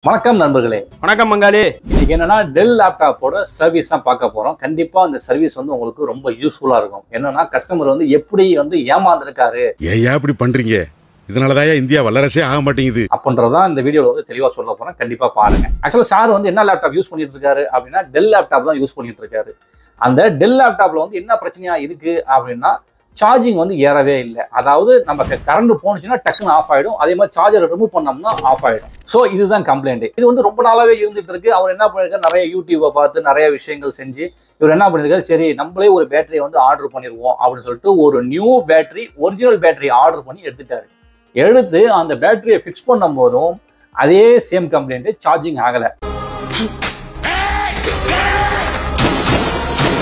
வணக்கம் நண்பர்களே. வணக்கம் மங்காளி. இன்னைக்கு என்னன்னா டெல் லேப்டாப்போட சர்வீஸ் தான் பார்க்க போறோம். கண்டிப்பா அந்த சர்வீஸ் உங்களுக்கு ரொம்ப யூஸ்ஃபுல்லா இருக்கும். என்னன்னா கஸ்டமர் எப்படி ஏமாந்துருக்காரு, ஏன் இப்படி பண்றீங்க, இதனாலதான் இந்தியா வல்லரசே ஆக மாட்டேங்குது அப்படின்றதான் இந்த வீடியோல தெளிவா சொல்ல போறேன். கண்டிப்பா பாருங்க. ஆக்சுவலா சார் என்ன லேப்டாப் யூஸ் பண்ணிட்டு இருக்காரு அப்படின்னா டெல் லேப்டாப் தான் யூஸ் பண்ணிட்டு இருக்காரு. அந்த டெல் லேப்டாப்ல என்ன பிரச்சனையா இருக்கு அப்படின்னா சார்ஜிங் ஏறவே இல்லை. அதாவது நமக்கு கரண்ட் போனுச்சுன்னா டக்குன்னு ஆஃப் ஆயிடும். அதே மாதிரி சார்ஜரை ரிமூவ் பண்ணோம்னா ஆஃப் ஆயிடும். ஸோ இதுதான் கம்ப்ளைண்ட். இது ரொம்ப நாளாவே இருந்துட்டு இருக்கு. அவர் என்ன பண்ணிருக்காரு, நிறைய யூடியூப்பை பார்த்து நிறைய விஷயங்கள் செஞ்சு இவர் என்ன பண்ணிருக்காரு, சரி நம்மளே ஒரு பேட்டரியை ஆர்டர் பண்ணிடுவோம் அப்படின்னு சொல்லிட்டு ஒரு new battery, original battery order பண்ணி எடுத்துட்டாரு. எடுத்து அந்த பேட்டரியை ஃபிக்ஸ் பண்ணும் போதும் அதே சேம் கம்ப்ளைண்ட், சார்ஜிங் ஆகலை.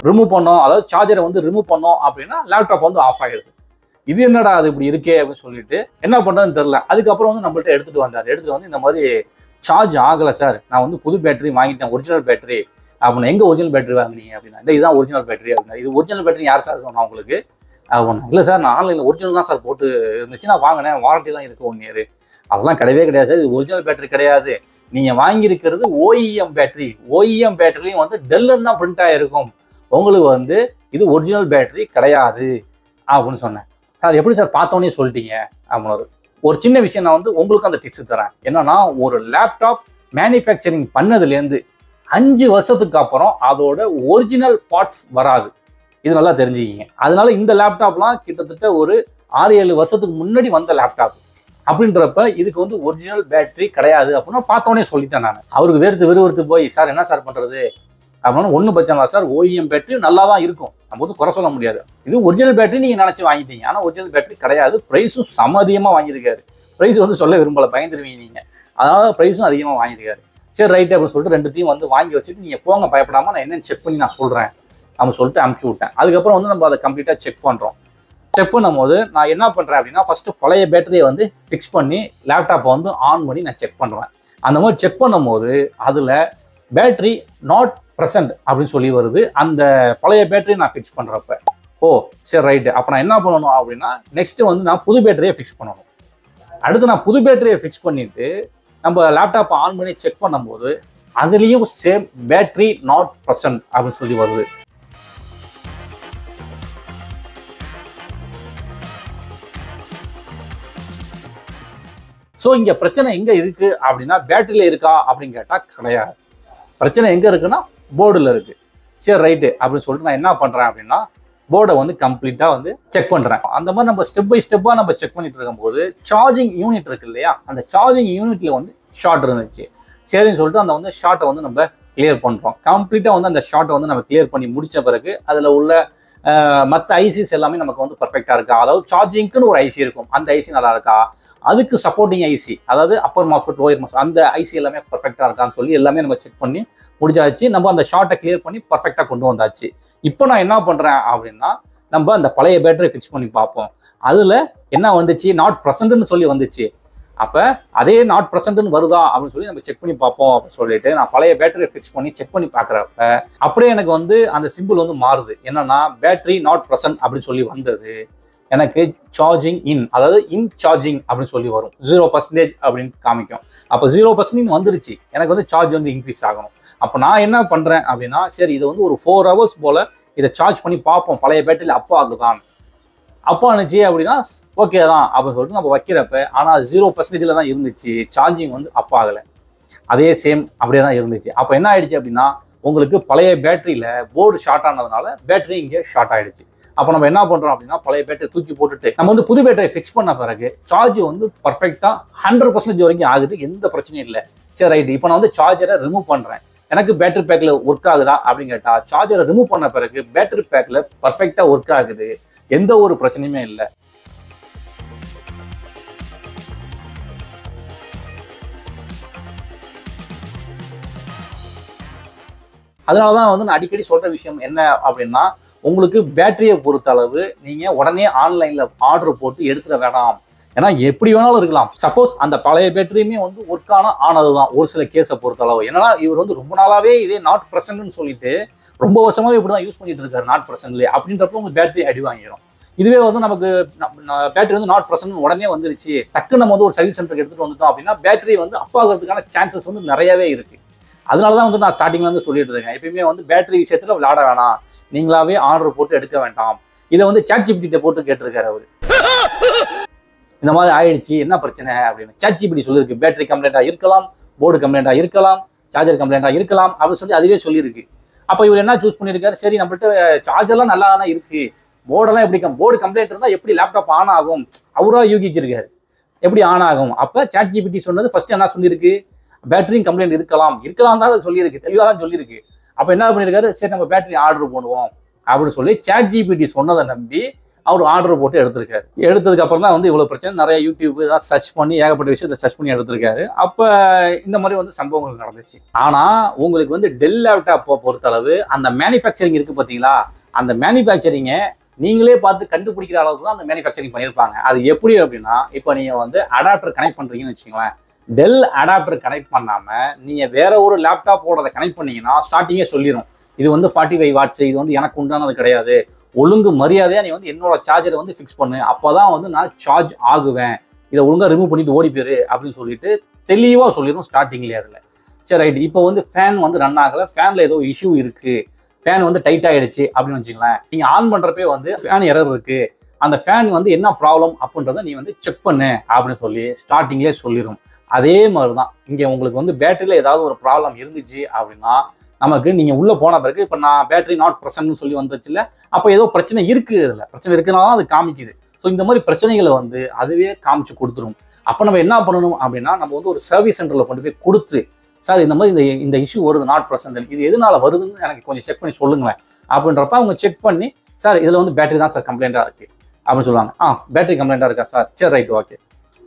ரிமூவ் பண்ணோம், அதாவது சார்ஜரை ரிமூவ் பண்ணோம் அப்படின்னா லேப்டாப் ஆஃப் ஆகிடுது. இது என்னடா அது இப்படி இருக்கே அப்படின்னு சொல்லிட்டு என்ன பண்ணுறதுன்னு தெரியல. அதுக்கப்புறம் நம்மள்ட்ட எடுத்துட்டு வந்தார். எடுத்துட்டு இந்த மாதிரி சார்ஜ் ஆகலை சார், நான் புது பேட்டரி வாங்கிட்டேன், ஒரிஜினல் பேட்டரி அப்படின்னா. எங்கே ஒரிஜினல் பேட்டரி வாங்கினீங்க அப்படின்னா, இதுதான் ஒரிஜினல் பேட்டரி அப்படின்னா. இது ஒரிஜினல் பேட்டரி யார் சார் சொன்னா உங்களுக்கு அப்படின்னா, இல்லை சார் நான் ஆன்லைனில் ஒரிஜினல் தான் சார் போட்டு இருந்துச்சு, நான் வாங்கினேன், வாரண்டிலாம் இருக்குது 1 இயர். அதெல்லாம் கிடையவே கிடையாது சார், இது ஒரிஜினல் பேட்டரி கிடையாது, நீங்கள் வாங்கியிருக்கிறது OEM பேட்டரி. OEM பேட்டரியும் டெல்லுன்னு தான் பிரிண்ட் ஆகிருக்கும், உங்களுக்கு இது ஒரிஜினல் பேட்டரி கிடையாது அப்படின்னு சொன்னேன். சார் எப்படி சார் பார்த்தோன்னே சொல்லிட்டீங்க அப்படின்னு. ஒரு சின்ன விஷயம் நான் உங்களுக்கு அந்த டிப்ஸ் தரேன். என்னன்னா, ஒரு லேப்டாப் மேனுஃபேக்சரிங் பண்ணதுலேருந்து 5 வருஷத்துக்கு அப்புறம் அதோட ஒரிஜினல் பார்ட்ஸ் வராது. இது நல்லா தெரிஞ்சுக்கிங்க. அதனால இந்த லேப்டாப்லாம் கிட்டத்தட்ட ஒரு 6-7 வருஷத்துக்கு முன்னாடி வந்த லேப்டாப் அப்படின்றப்ப இதுக்கு ஒரிஜினல் பேட்டரி கிடையாது அப்படின்னு பார்த்தோன்னே சொல்லிட்டேன் நான். அவருக்கு விறுவிறுத்து போய், சார் என்ன சார் பண்ணுறது அப்படின்னு. ஒன்றும் பிரச்சனை இல்லை சார், OEM பேட்டரி நல்லா தான் இருக்கும், நம்ம குறை சொல்ல முடியாது. இது ஒரிஜினல் பேட்டரி நீங்கள் நினச்சி வாங்கிட்டீங்க, ஆனால் ஒரிஜினல் பேட்டரி கிடையாது. ப்ரைஸும் சமதியமாக வாங்கியிருக்காரு. ப்ரைஸ் சொல்ல விரும்பலை, பயந்துருவீங்க நீங்கள், அதனால ப்ரைஸும் அதிகமாக வாங்கியிருக்காரு. சரி ரைட்டு அப்படின்னு சொல்லிட்டு ரெண்டுத்தையும் வாங்கி வச்சுட்டு நீங்கள் போங்க, பயப்படாமல் நான் என்னென்னு செக் பண்ணி நான் சொல்கிறேன் அப்படின்னு சொல்லிட்டு அனுப்பிச்சி விட்டேன். அதுக்கப்புறம் நம்ம அதை கம்ப்ளீட்டாக செக் பண்ணுறோம். செக் பண்ணும்போது நான் என்ன பண்ணுறேன் அப்படின்னா, ஃபஸ்ட்டு பழைய பேட்டரியை ஃபிக்ஸ் பண்ணி லேப்டாப்பை ஆன் பண்ணி நான் செக் பண்ணுவேன். அந்த மாதிரி செக் பண்ணும்போது அதில் பேட்டரி நாட் ப்ரெசன்ட் அப்படின்னு சொல்லி வருது. அந்த பழைய பேட்டரி நான் ஃபிக்ஸ் பண்ணுறப்ப, ஓ சரி ரைட்டு, அப்போ நான் என்ன பண்ணணும் அப்படின்னா, நெக்ஸ்ட்டு நான் புது பேட்டரியை ஃபிக்ஸ் பண்ணணும். அடுத்து நான் புது பேட்டரியை ஃபிக்ஸ் பண்ணிவிட்டு நம்ம லேப்டாப்பை ஆன் பண்ணி செக் பண்ணும்போது அதுலேயும் சேம் பேட்டரி நாட் ப்ரெசன்ட் அப்படின்னு சொல்லி வருது. ஸோ இங்கே பிரச்சனை எங்கே இருக்குது அப்படின்னா, பேட்டரியில் இருக்கா அப்படின்னு கேட்டால் கிடையாது. பிரச்சனை எங்கே இருக்குன்னா போர்டில் இருக்குது. சரி ரைட்டு அப்படின்னு சொல்லிட்டு நான் என்ன பண்ணுறேன் அப்படின்னா, போர்டை கம்ப்ளீட்டாக செக் பண்ணுறேன். அந்த மாதிரி நம்ம ஸ்டெப் பை ஸ்டெப்பாக நம்ம செக் பண்ணிட்டு இருக்கும்போது சார்ஜிங் யூனிட் இருக்கு இல்லையா, அந்த சார்ஜிங் யூனிட்டில் ஷார்ட் இருந்துச்சு. சரின்னு சொல்லிட்டு அந்த ஷார்ட்டை நம்ம கிளியர் பண்ணுறோம். கம்ப்ளீட்டாக அந்த ஷார்ட்டை நம்ம கிளியர் பண்ணி முடித்த பிறகு அதில் உள்ள மற்ற ஐசிஸ் எல்லாமே நமக்கு பர்ஃபெக்டாக இருக்கா, அதாவது சார்ஜிங்க்குன்னு ஒரு ஐசி இருக்கும், அந்த ஐசி நல்லா இருக்கா, அதுக்கு சப்போர்ட்டிங் ஐசி, அதாவது அப்பர் மாஸ்ஃபெட் லோயர் மாஸ்ஃபெட், அந்த ஐசி எல்லாமே பர்ஃபெக்டாக இருக்கான்னு சொல்லி எல்லாமே நம்ம செக் பண்ணி முடிஞ்சாச்சு. நம்ம அந்த ஷார்ட்டை கிளியர் பண்ணி பர்ஃபெக்டாக கொண்டு வந்தாச்சு. இப்போ நான் என்ன பண்ணுறேன் அப்படின்னா, நம்ம அந்த பழைய பேட்டரி ஃபிக்ஸ் பண்ணி பார்ப்போம். அதில் என்ன வந்துச்சு, நாட் ப்ரெசன்ட்னு சொல்லி வந்துச்சு. அப்போ அதே நாட் ப்ரெசன்ட்னு வருதா அப்படின்னு சொல்லி நம்ம செக் பண்ணி பார்ப்போம் அப்படின்னு சொல்லிட்டு நான் பழைய பேட்டரியை ஃபிக்ஸ் பண்ணி செக் பண்ணி பார்க்குறப்ப அப்படியே எனக்கு அந்த சிம்பிள் மாறுது. என்னன்னா, பேட்டரி நாட் ப்ரெசன்ட் அப்படின்னு சொல்லி வந்தது, எனக்கு சார்ஜிங் இன், அதாவது இன் சார்ஜிங் அப்படின்னு சொல்லி வரும். 0% அப்படின்னு காமிக்கும். அப்போ 0% வந்துருச்சு, எனக்கு சார்ஜ் இன்க்ரீஸ் ஆகணும். அப்போ நான் என்ன பண்ணுறேன் அப்படின்னா, சரி இதை ஒரு 4 hours போல் இதை சார்ஜ் பண்ணி பார்ப்போம், பழைய பேட்டரியில் அப்போ ஆகுதான். அப்போ அனுச்சு அப்படின்னா ஓகே தான் அப்படின்னு சொல்லிட்டு நம்ம வைக்கிறப்ப, ஆனால் 0% தான் இருந்துச்சு, சார்ஜிங் அப்போ ஆகலை, அதே சேம் அப்படியே தான் இருந்துச்சு. அப்போ என்ன ஆயிடுச்சு அப்படின்னா, உங்களுக்கு பழைய பேட்டரியில் போர்டு ஷார்ட் ஆனதுனால பேட்டரி இங்கே ஷார்ட் ஆகிடுச்சு. அப்போ நம்ம என்ன பண்ணுறோம் அப்படின்னா, பழைய பேட்டரி தூக்கி போட்டுட்டு நம்ம புது பேட்டரி ஃபிக்ஸ் பண்ண பிறகு சார்ஜ் பர்ஃபெக்டாக 100% வரைக்கும் ஆகுது, எந்த பிரச்சனையும் இல்லை. சரி ரைட்டு, இப்போ நான் சார்ஜரை ரிமூவ் பண்ணுறேன், எனக்கு பேட்டரி பேக்கில் ஒர்க் ஆகுதா அப்படின்னு கேட்டால், சார்ஜரை ரிமூவ் பண்ண பிறகு பேட்டரி பேக்கில் பர்ஃபெக்டாக ஒர்க் ஆகுது, எந்த ஒரு பிரச்சனையுமே இல்லை. அதனால தான் நான் அடிக்கடி சொல்கிற விஷயம் என்ன அப்படின்னா, உங்களுக்கு பேட்டரியை பொறுத்த அளவு நீங்கள் உடனே ஆன்லைனில் ஆர்டர் போட்டு எடுத்துட வேண்டாம். ஏன்னா எப்படி வேணாலும் இருக்கலாம். சப்போஸ் அந்த பழைய பேட்டரியுமே ஒர்க் ஆனது தான் ஒரு சில கேஸை பொறுத்த அளவு. ஏன்னா இவர் ரொம்ப நாளாகவே இதே நாட் ப்ரெசன்ட்னு சொல்லிட்டு ரொம்ப வருஷமாகவே இப்படி தான் யூஸ் பண்ணிட்டு இருக்காரு, நாட் ப்ரெசன்ட்லேயே. அப்படின்றப்ப உங்கள் பேட்டரி அடி வாங்கிடும். இதுவே வந்து நமக்கு பேட்டரி வந்து நாட் பிரசன்ட் உடனே வந்துருச்சு, டக்கு நம்ம வந்து ஒரு சர்வீஸ் சென்டருக்கு எடுத்துட்டு வந்துட்டோம் அப்படின்னா பேட்டரி வந்து அப்பாகிறதுக்கான சான்சஸ் வந்து நிறையவே இருக்கு. அதனால தான் வந்து நான் ஸ்டார்டிங்ல இருந்து சொல்லிட்டு இருக்கேன், எப்பயுமே வந்து பேட்டரி விஷயத்துல விளையாட வேணாம், நீங்களாவே ஆர்டர் போட்டு எடுக்க வேண்டாம். இதை வந்து ChatGPT போட்டு கேட்டிருக்காரு அவரு. இந்த மாதிரி ஆயிடுச்சு, என்ன பிரச்சனை அப்படின்னு ChatGPT சொல்லியிருக்கு. பேட்டரி கம்ப்ளைண்டா இருக்கலாம், போர்டு கம்ப்ளைண்டா இருக்கலாம், சார்ஜர் கம்ப்ளைண்டா இருக்கலாம் அப்படின்னு சொல்லி அதுவே சொல்லியிருக்கு. அப்போ இவர் என்ன சூஸ் பண்ணியிருக்காரு, சரி நம்மள்ட்ட சார்ஜர்லாம் நல்லா தானே இருக்கு, போர்டெல்லாம் எப்படி போர்டு கம்ப்ளைண்ட் இருந்தால் எப்படி லேப்டாப் ஆன் ஆகும், அவராக யூகிச்சிருக்காரு எப்படி ஆன் ஆகும். அப்போ ChatGPT சொன்னது ஃபர்ஸ்ட் என்ன சொல்லியிருக்கு, பேட்டரியும் கம்ப்ளைண்ட் இருக்கலாம் தான் சொல்லியிருக்கு, தெளிவாக தான் சொல்லியிருக்கு. அப்போ என்ன பண்ணியிருக்காரு, சரி நம்ம பேட்டரி ஆர்டர் பண்ணுவோம் அப்படின்னு சொல்லி ChatGPT சொன்னதை நம்பி அவர் ஆர்டர் போட்டு எடுத்திருக்காரு. எடுத்ததுக்கு அப்புறம் தான் வந்து இவ்வளவு பிரச்சனை, நிறைய யூடியூப் தான் சர்ச் பண்ணி ஏகப்பட்ட விஷயத்தை சர்ச் பண்ணி எடுத்திருக்காரு. அப்ப இந்த மாதிரி வந்து சம்பவங்கள் நடந்துச்சு. ஆனா உங்களுக்கு வந்து டெல் லேப்டாப்பை பொறுத்தளவு அந்த மேனுஃபேக்சரிங் இருக்கு பாத்தீங்களா, அந்த மேனுஃபேக்சரிங்கை நீங்களே பார்த்து கண்டுபிடிக்கிற அளவுக்கு தான் அந்த மேனுஃபேக்சரிங் பண்ணியிருப்பாங்க. அது எப்படி அப்படின்னா, இப்போ நீங்க வந்து அடாப்டர் கனெக்ட் பண்றீங்கன்னு வச்சுக்கோங்களேன், டெல் அடாப்டர் கனெக்ட் பண்ணாம நீங்க வேற ஒரு லேப்டாப்போட கனெக்ட் பண்ணீங்கன்னா ஸ்டார்டிங்கே சொல்லிடும், இது வந்து 45 வாட்ஸ், இது வந்து எனக்கு உண்டானது கிடையாது, ஒழுங்கு மரியாதையா நீ வந்து என்னோட சார்ஜரை வந்து ஃபிக்ஸ் பண்ணு, அப்போதான் வந்து நான் சார்ஜ் ஆகுவேன், இதை ஒழுங்கா ரிமூவ் பண்ணிட்டு ஓடி போயிரு அப்படின்னு சொல்லிட்டு தெளிவாக சொல்லிடும் ஸ்டார்டிங்லேயே. அதில் சரி ரைட், இப்போ வந்து ஃபேன் வந்து ரன் ஆகலை, ஃபேனில் ஏதோ இஷ்யூ இருக்கு, ஃபேன் வந்து டைட் ஆகிடுச்சு அப்படின்னு வச்சுங்களேன், நீங்கள் ஆன் பண்ணுறப்பே வந்து ஃபேன் எரர் இருக்கு, அந்த ஃபேன் வந்து என்ன ப்ராப்ளம் அப்படின்றத நீ வந்து செக் பண்ணு அப்படின்னு சொல்லி ஸ்டார்டிங்லேயே சொல்லிடும். அதே மாதிரி தான் இங்கே உங்களுக்கு வந்து பேட்டரியில் ஏதாவது ஒரு ப்ராப்ளம் இருந்துச்சு அப்படின்னா நமக்கு நீங்கள் உள்ளே போன பிறகு, இப்போ நான் பேட்டரி நாட் ப்ரெசன்ட்னு சொல்லி வந்துச்சு இல்லை, அப்போ ஏதோ பிரச்சனை இருக்குது, இதில் பிரச்சனை இருக்குனாலும் அது காமிக்குது. ஸோ இந்த மாதிரி பிரச்சனைகளை வந்து அதுவே காமிச்சு கொடுத்துரும். அப்போ நம்ம என்ன பண்ணணும் அப்படின்னா, நம்ம வந்து ஒரு சர்வீஸ் சென்டரில் கொண்டு போய் கொடுத்து, சார் இந்த மாதிரி இந்த இஷ்யூ வருது நாட் ப்ரெசன்ட், இது எதனால வருதுன்னு எனக்கு கொஞ்சம் செக் பண்ணி சொல்லுங்களேன் அப்படின்றப்ப அவங்க செக் பண்ணி, சார் இதில் வந்து பேட்டரி தான் சார் கம்ப்ளைண்ட்டாக இருக்குது அப்படின்னு சொல்லுவாங்க. பேட்டரி கம்ப்ளைண்ட்டாக இருக்கா சார், சரி ரைட் ஓகே.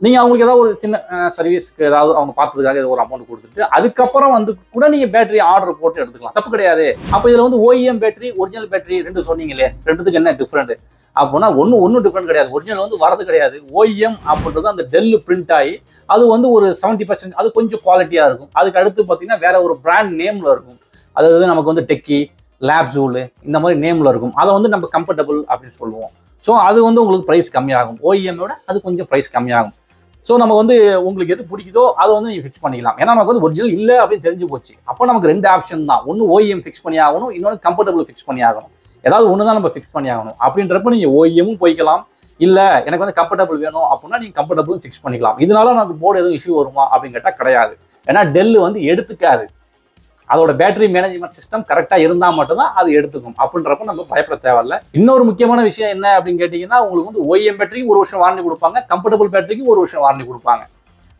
நீங்கள் அவங்களுக்கு ஏதாவது ஒரு சின்ன சர்வீஸ்க்கு ஏதாவது அவங்க பார்த்ததுக்காக ஏதோ ஒரு அமௌண்ட் கொடுத்துட்டு அதுக்கப்புறம் வந்து கூட நீங்கள் பேட்டரி ஆர்டர் போட்டு எடுத்துக்கலாம், தப்பு கிடையாது. அப்போ இதில் வந்து OEM பேட்டரி ஒரிஜினல் பேட்டரி ரெண்டு சொன்னீங்களே, ரெண்டுத்துக்கு என்ன டிஃப்ரெண்ட் அப்படின்னா, ஒன்றும் டிஃப்ரெண்ட் கிடையாது. ஒரிஜினல் வந்து வரது கிடையாது, OEM அப்படின்றது அந்த டெல்லு பிரிண்ட் ஆகி அது வந்து ஒரு 70% அது கொஞ்சம் குவாலிட்டியாக இருக்கும். அதுக்கு அடுத்து பார்த்தீங்கன்னா வேற ஒரு பிராண்ட் நேமில் இருக்கும், அதாவது நமக்கு வந்து டெக்கி, லேப்ஸூலு இந்த மாதிரி நேமில் இருக்கும். அதை வந்து நம்ம கம்ஃபர்டபுள் அப்படின்னு சொல்லுவோம். ஸோ அது வந்து உங்களுக்கு ப்ரைஸ் கம்மியாகும், OEM-ஓட அது கொஞ்சம் ப்ரைஸ் கம்மியாகும். ஸோ நம்ம வந்து உங்களுக்கு எது பிடிக்குதோ அதை வந்து நீங்கள் ஃபிக்ஸ் பண்ணிக்கலாம். ஏன்னா நமக்கு வந்து ஒரிஜினல் இல்லை அப்படின்னு தெரிஞ்சு போச்சு. அப்போ நமக்கு ரெண்டு ஆப்ஷன் தான், ஒன்று OEM ஃபிக்ஸ் பண்ணி ஆகணும், இன்னொன்று கம்ஃபர்டபுள் ஃபிக்ஸ் பண்ணி ஆகணும். ஏதாவது ஒன்று தான் நம்ம ஃபிக்ஸ் பண்ணி ஆகணும். அப்படின்றப்ப நீங்கள் OEM-ம் போய்க்கலாம், இல்லை எனக்கு வந்து கம்ஃபர்டபுள் வேணும் அப்படின்னா நீங்கள் கம்ஃபர்டபுளும் ஃபிக்ஸ் பண்ணிக்கலாம். இதனால நமக்கு போர்டு எதுவும் இஷ்யூ வருமா அப்படின்னு கேட்டால் கிடையாது. ஏன்னா டெல் வந்து எடுத்துக்காது, அதோட பேட்டரி மேனேஜ்மெண்ட் சிஸ்டம் கரெக்டாக இருந்தால் மட்டும்தான் அது எடுத்துக்கும். அப்படின்றப்ப நம்ம பயப்பட தேவையில்ல. இன்னொரு முக்கியமான விஷயம் என்ன அப்படின்னு கேட்டிங்கன்னா, உங்களுக்கு வந்து OEM பேட்டரிக்கு 1 வருஷம் வாரண்டி கொடுப்பாங்க, கம்ஃபர்டபுள் பேட்டரிக்கு 1 வருஷம் வாரண்டி கொடுப்பாங்க.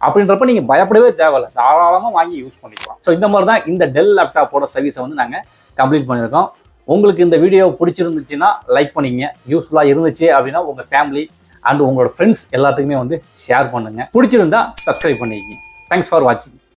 அப்படின்றப்ப நீங்கள் பயப்படவே தேவையில்லை, தாராளமாக வாங்கி யூஸ் பண்ணிக்கலாம். ஸோ இந்த மாதிரி தான் இந்த டெல் லேப்டாப்போட சர்வீஸை வந்து நாங்கள் கம்ப்ளீட் பண்ணியிருக்கோம். உங்களுக்கு இந்த வீடியோ பிடிச்சிருந்துச்சுன்னா லைக் பண்ணிங்க, யூஸ்ஃபுல்லாக இருந்துச்சு அப்படின்னா உங்கள் ஃபேமிலி அண்ட் உங்களோட ஃப்ரெண்ட்ஸ் எல்லாத்துக்குமே வந்து ஷேர் பண்ணுங்கள், பிடிச்சிருந்தா சப்ஸ்கிரைப் பண்ணிக்கங்க. தேங்க்ஸ் ஃபார் வாட்சிங்.